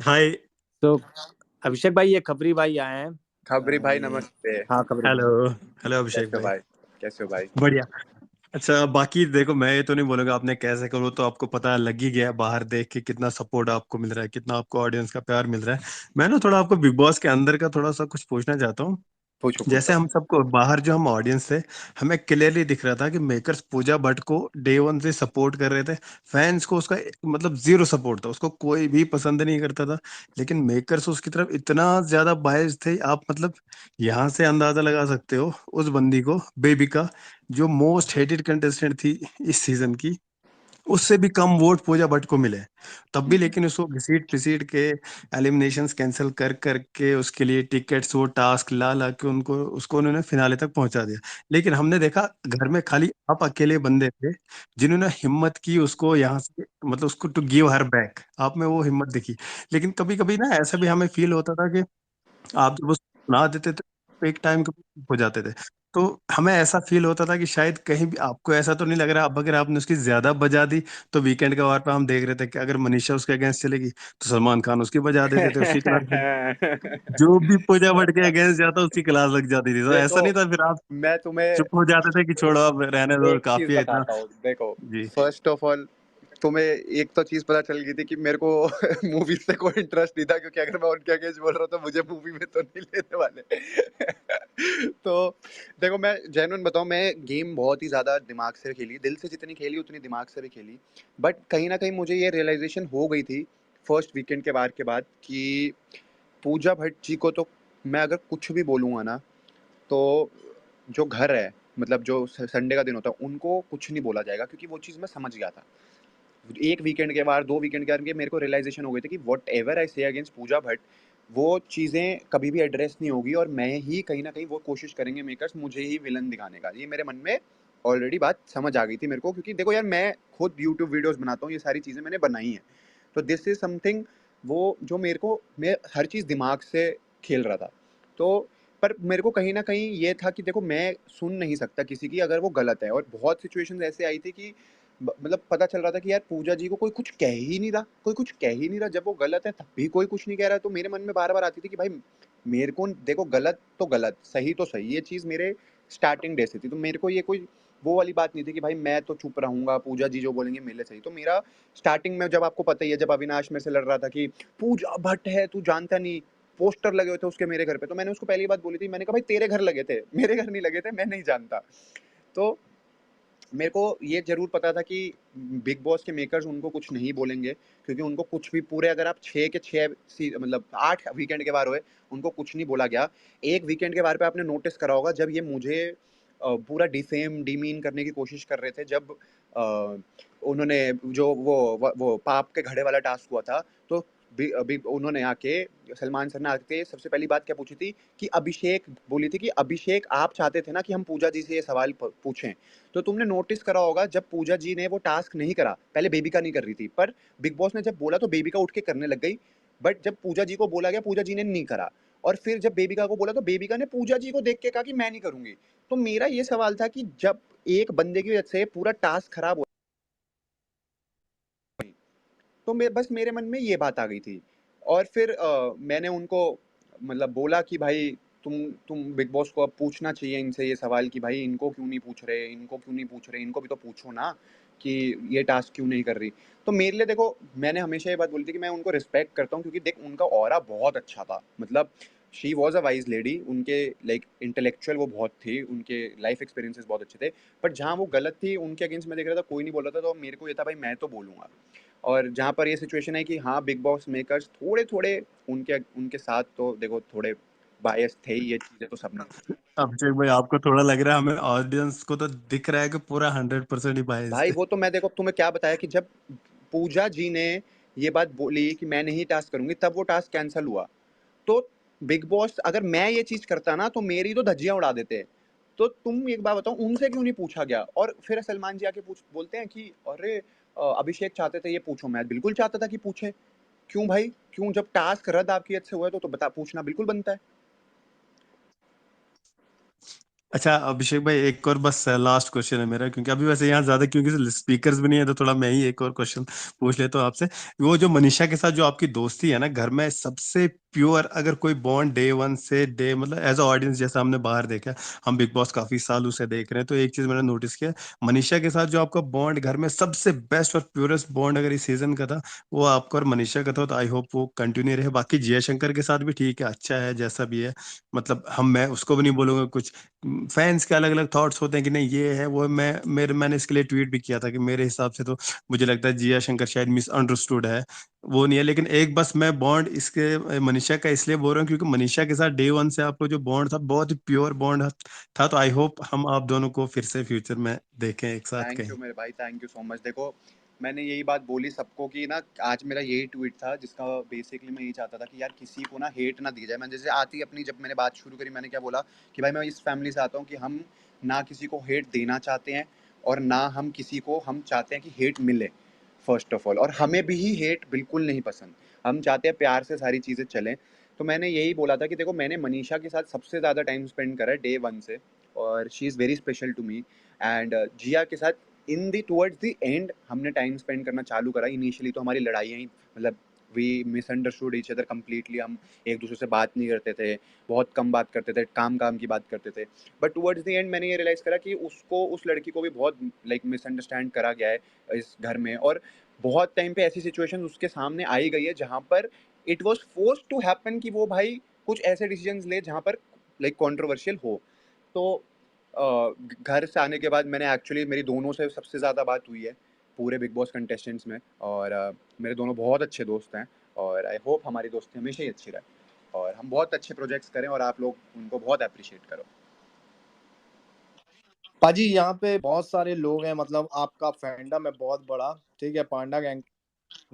हाय। तो अभिषेक भाई, ये खबरी भाई आए हैं। खबरी भाई ये नमस्ते। हाँ, खबरी भाई। हेलो। हेलो अभिषेक कैसे हो भाई। भाई? कैसे हो भाई? बढ़िया। अच्छा, बाकी देखो, मैं ये तो नहीं बोलूंगा आपने कैसे करो, तो आपको पता लग ही गया है बाहर देख के कितना सपोर्ट आपको मिल रहा है, कितना आपको ऑडियंस का प्यार मिल रहा है। मैं ना थोड़ा आपको बिग बॉस के अंदर का थोड़ा सा कुछ पूछना चाहता हूँ। पूछो जैसे पूछो। हम सबको बाहर जो हम ऑडियंस थे, हमें क्लियरली दिख रहा था कि मेकर्स पूजा भट्ट को डे वन से सपोर्ट कर रहे थे। फैंस को उसका मतलब जीरो सपोर्ट था, उसको कोई भी पसंद नहीं करता था। लेकिन मेकर्स उसकी तरफ इतना ज्यादा बायस थे, आप मतलब यहाँ से अंदाजा लगा सकते हो उस बंदी को, बेबी का, जो मोस्ट हेटेड कंटेस्टेंट थी इस सीजन की, उससे भी कम वोट पूजा भट्ट को मिले। तब भी लेकिन उसको घसीट पिसीट के एलिमिनेशंस कैंसिल कर करके उसके लिए टिकट्स, वो टास्क ला ला के उनको उसको उन्होंने फिनाले तक पहुंचा दिया। लेकिन हमने देखा घर में खाली आप अकेले बंदे थे जिन्होंने हिम्मत की उसको यहाँ से मतलब उसको टू गिव हर बैक, आप में वो हिम्मत दिखी। लेकिन कभी कभी ना ऐसा भी हमें फील होता था कि आप जब उसको सुना देते थे तो एक टाइम के बाद हो जाते थे। तो हमें ऐसा फील होता था कि शायद कहीं भी आपको ऐसा तो नहीं लग रहा, अब अगर आपने उसकी ज्यादा बजा दी तो वीकेंड के वार पे हम देख रहे थे कि अगर मनीषा उसके अगेंस्ट चलेगी तो सलमान खान उसकी बजा देते थे, उसकी क्लास जो भी पूजा भट्ट के अगेंस्ट जाता उसकी क्लास लग जाती थी। तो ऐसा देखो, नहीं था फिर आप मैं तुम्हें चुप हो जाते थे कि छोड़ो अब रहने दो, एक चीज काफी है इतना। बताता हूँ। देखो, जी। फर्स्ट ऑफ ऑल तुम्हें एक तो चीज पता चल गई थी कि मेरे को मूवी से कोई इंटरेस्ट नहीं था, क्योंकि अगर मैं उनके अगेंस्ट बोल रहा हूँ तो मुझे मूवी में तो नहीं लेने वाले। तो देखो, मैं जेन्युइन बताऊँ, मैं गेम बहुत ही ज्यादा दिमाग से खेली, दिल से जितनी खेली उतनी दिमाग से भी खेली। बट कहीं ना कहीं मुझे ये रियलाइजेशन हो गई थी फर्स्ट वीकेंड के बाद कि पूजा भट्ट जी को तो मैं अगर कुछ भी बोलूँगा ना, तो जो घर है, मतलब जो संडे का दिन होता है, उनको कुछ नहीं बोला जाएगा, क्योंकि वो चीज़ मैं समझ गया था। एक वीकेंड के बाद, 2 वीकेंड के बाद मेरे को रियलाइज़ेशन हो गई थी कि व्हाटएवर आई से अगेंस्ट पूजा भट्ट, वो चीज़ें कभी भी एड्रेस नहीं होगी, और मैं ही कहीं न कहीं वो कोशिश करेंगे मेकर्स मुझे ही विलन दिखाने का। ये मेरे मन में ऑलरेडी बात समझ आ गई थी मेरे को, क्योंकि देखो यार, मैं खुद यूट्यूब वीडियोज़ बनाता हूँ, ये सारी चीज़ें मैंने बनाई हैं। तो दिस इज़ समथिंग, वो जो मेरे को, मैं हर चीज़ दिमाग से खेल रहा था। तो पर मेरे को कहीं न कहीं ये था कि देखो, मैं सुन नहीं सकता किसी की अगर वो गलत है, और बहुत सिचुएशंस ऐसे आई थी कि मतलब पता चल रहा था कि यार पूजा जी को कोई कुछ कह ही नहीं रहा, कोई कुछ कह ही नहीं रहा। जब वो गलत है तब भी कोई कुछ नहीं कह रहा है। तो मेरे मन में बार बार आती थी कि भाई, मेरे को देखो, गलत तो गलत, सही तो सही, ये चीज़ मेरे स्टार्टिंग डे से थी। तो मेरे को ये कोई वो वाली बात नहीं थी कि भाई मैं तो चुप रहूंगा, पूजा जी जो बोलेंगे मेरे लिए सही। तो मेरा स्टार्टिंग में, जब आपको पता ही है, जब अविनाश मेरे से लड़ रहा था कि पूजा भट्ट है, तू जानता नहीं, पोस्टर लगे हुए थे उसके मेरे घर पे, तो मैंने उसको पहली बात बोली थी, मैंने कहा भाई तेरे घर लगे थे, मेरे घर नहीं लगे थे, मैं नहीं जानता। तो मेरे को ये ज़रूर पता था कि बिग बॉस के मेकर्स उनको कुछ नहीं बोलेंगे, क्योंकि उनको कुछ भी, पूरे अगर आप 6 के 6 मतलब 8 वीकेंड के बार हुए, उनको कुछ नहीं बोला गया। एक वीकेंड के बार पे आपने नोटिस करा होगा, जब ये मुझे पूरा डिफेम डिमीन करने की कोशिश कर रहे थे, जब उन्होंने जो वो पाप के घड़े वाला टास्क हुआ था, तो अभी उन्होंने आके, सलमान सर ने आके सबसे पहली बात क्या पूछी थी कि अभिषेक बोली थी कि अभिषेक, आप चाहते थे ना कि हम पूजा जी से ये सवाल पूछें। तो तुमने नोटिस करा होगा, जब पूजा जी ने वो टास्क नहीं करा, पहले बेबिका नहीं कर रही थी, पर बिग बॉस ने जब बोला तो बेबिका उठ के करने लग गई। बट जब पूजा जी को बोला गया, पूजा जी ने नहीं करा। और फिर जब बेबिका को बोला तो बेबिका ने पूजा जी को देख के कहा कि मैं नहीं करूंगी। तो मेरा ये सवाल था कि जब एक बंदे की वजह से पूरा टास्क खराब हो, तो बस मेरे मन में ये बात आ गई थी। और फिर मैंने उनको मतलब बोला कि भाई, तुम बिग बॉस को अब पूछना चाहिए इनसे ये सवाल कि भाई इनको क्यों नहीं पूछ रहे, इनको क्यों नहीं पूछ रहे, इनको भी तो पूछो ना कि ये टास्क क्यों नहीं कर रही। तो मेरे लिए देखो, मैंने हमेशा ये बात बोली थी कि मैं उनको रिस्पेक्ट करता हूँ, क्योंकि देख, उनका ऑरा बहुत अच्छा था। मतलब she was a wise lady, उनके लाइक इंटेलेक्चुअल वो बहुत थी, उनके लाइफ एक्सपीरियंसेस बहुत अच्छे थे। बट जहाँ वो गलत थी, उनके अगेंस्ट मैं देख रहा था कोई नहीं बोल रहा था, तो मेरे को ये था भाई मैं तो बोलूँगा। और जहाँ पर ये सिचुएशन है कि हाँ, बिग बॉस मेकर्स थोड़े थोड़े उनके उनके साथ तो देखो थोड़े बायस थे ही, ये चीज़ें तो सबने। अभिषेक भाई, आपको थोड़ा लग रहा है, हमें ऑडियंस को तो दिख रहा है कि पूरा 100% ही भाई बाइस्ड वो तो मैं देखो तुम्हें क्या बताया कि जब पूजा जी ने ये बात बोली कि मैं नहीं टास्क करूंगी, तब वो टास्क कैंसिल हुआ। तो बिग बॉस, अगर मैं ये चीज करता ना, तो मेरी तो धज्जियां उड़ा देते। तो तुम एक बात बताओ, उनसे क्यों नहीं पूछा गया? और फिर सलमान जी आके बोलते हैं कि अरे, अभिषेक चाहते थे ये पूछो। मैं बिल्कुल चाहता था कि पूछे। क्यों भाई, क्यों? जब टास्क रद्द आपकी वजह से हुआ है, तो बता, पूछना बिल्कुल बनता है। अच्छा अभिषेक भाई, एक और बस लास्ट क्वेश्चन है मेरा, क्योंकि अभी वैसे यहाँ ज्यादा क्योंकि स्पीकर्स भी नहीं है, तो थोड़ा मैं ही एक और क्वेश्चन पूछ लेता हूँ आपसे। वो जो मनीषा के साथ जो आपकी दोस्ती है ना घर में, सबसे प्योर अगर कोई बॉन्ड डे वन से डे, मतलब एज अ ऑडियंस, जैसा हमने बाहर देखा, हम बिग बॉस काफी सालों से देख रहे हैं, तो एक चीज मैंने नोटिस किया, मनीषा के साथ जो आपका बॉन्ड घर में सबसे बेस्ट और प्योरेस्ट बॉन्ड अगर इस सीजन का था, वो आपका और मनीषा का था। तो आई होप वो कंटिन्यू रहे। बाकी जिया शंकर के साथ भी ठीक है, अच्छा है जैसा भी है, मतलब मैं उसको भी नहीं बोलूंगा कुछ। फैंस के अलग अलग थॉट्स होते हैं कि नहीं ये है वो है। मैंने इसके लिए ट्वीट भी किया था कि मेरे हिसाब से तो मुझे लगता है जिया शंकर शायद मिसअंडरस्टूड है, वो नहीं है। लेकिन एक बस मैं बॉन्ड इसके मनीषा का इसलिए बोल रहा हूँ क्योंकि मनीषा के साथ डे वन से आपको जो बॉन्ड था बहुत ही प्योर बॉन्ड था। तो आई होप हम आप दोनों को फिर से फ्यूचर में देखें एक साथ थैंक यू कहीं। मेरे भाई, थैंक यू सो मच। देखो मैंने यही बात बोली सबको कि ना आज मेरा यही ट्वीट था जिसका बेसिकली मैं यही चाहता था कि यार किसी को ना हेट ना दी जाए। मैं जैसे आती अपनी जब मैंने बात शुरू करी मैंने क्या बोला कि भाई मैं इस फैमिली से आता हूँ कि हम ना किसी को हेट देना चाहते हैं और ना हम किसी को हम चाहते हैं कि हेट मिले फर्स्ट ऑफ ऑल, और हमें भी ही हेट बिल्कुल नहीं पसंद। हम चाहते हैं प्यार से सारी चीज़ें चलें। तो मैंने यही बोला था कि देखो मैंने मनीषा के साथ सबसे ज़्यादा टाइम स्पेंड करा है डे वन से, और she is very special to me. And Jia के साथ in the towards the end हमने टाइम स्पेंड करना चालू करा। इनिशियली तो हमारी लड़ाइयाँ ही, मतलब we misunderstood each other completely. हम एक दूसरे से बात नहीं करते थे, बहुत कम बात करते थे, काम काम की बात करते थे। बट टुवर्ड्स द एंड मैंने ये रियलाइज़ करा कि उसको, उस लड़की को भी बहुत लाइक मिसअंडरस्टैंड करा गया है इस घर में, और बहुत टाइम पे ऐसी सिचुएशन उसके सामने आई गई है जहाँ पर it was force to happen कि वो भाई कुछ ऐसे डिसीजंस ले जहाँ पर लाइक कॉन्ट्रोवर्शियल हो। तो घर से आने के बाद मैंने एक्चुअली, मेरी दोनों से सबसे ज़्यादा बात हुई है पूरे बिग बॉस कंटेस्टेंट्स में, और मेरे दोनों बहुत अच्छे दोस्त हैं, और आई होप हमारी दोस्ती हमेशा ही अच्छी रहे और हम बहुत अच्छे प्रोजेक्ट्स करें और आप लोग उनको बहुत अप्रिशिएट करो। पाजी यहाँ पे बहुत सारे लोग हैं, मतलब आपका फैंडम है बहुत बड़ा, ठीक है, पांडा गैंग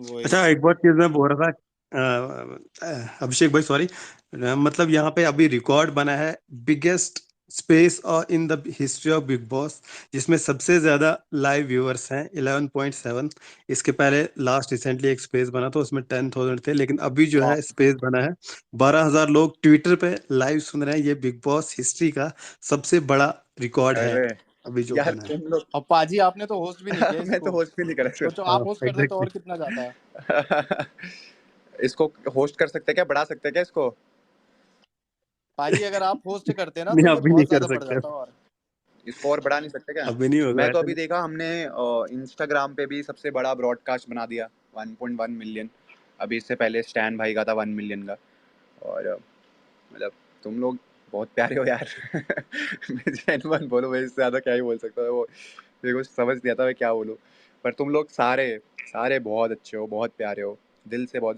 वही। अच्छा एक बार चीज मैं बोल रहा था, अभिषेक भाई सॉरी, मतलब यहाँ पे अभी रिकॉर्ड बना है बिगेस्ट स्पेस और in the history of big boss, जिसमें सबसे ज्यादा लाइव व्यूअर्स हैं 11.7। इसके पहले लास्ट रिसेंटली एक स्पेस बना था उसमें 10,000 थे, लेकिन अभी जो है स्पेस बना है 12,000 लोग ट्विटर पे लाइव सुन रहे हैं। ये बिग बॉस हिस्ट्री का सबसे बड़ा रिकॉर्ड है अरे अभी जो यार बना है। तुम लोग और पाजी आपने तो होस्ट भी नहीं किया मैं तो इसको, होस्ट भी नहीं करा सोचो हाँ आप होस्ट करते तो एग्जैक्टली। और कितना जाता। इसको होस्ट कर सकते हैं क्या, बढ़ा सकते हैं क्या इसको? पाजी अगर आप होस्ट करते ना नहीं तो ये अभी नहीं बहुत कर ज्यादा बढ़ सकते, जाता। और इसको और बढ़ा नहीं सकते क्या? अभी नहीं होगा मैं तो ऐसे। अभी देखा हमने इंस्टाग्राम पे भी सबसे बड़ा ब्रॉडकास्ट बना दिया 1.1 मिलियन। अभी इससे पहले स्टैन भाई का था 1 मिलियन का। और मतलब तुम लोग बहुत प्यारे हो यार। मैं जेन्युइन बोलूं, मैं इससे ज़्यादा क्या ही बोल सकता हूँ, वो मेरे को समझ नहीं आता मैं क्या बोलूं। पर तुम लोग सारे सारे बहुत अच्छे हो, बहुत प्यारे हो, दिल से बहुत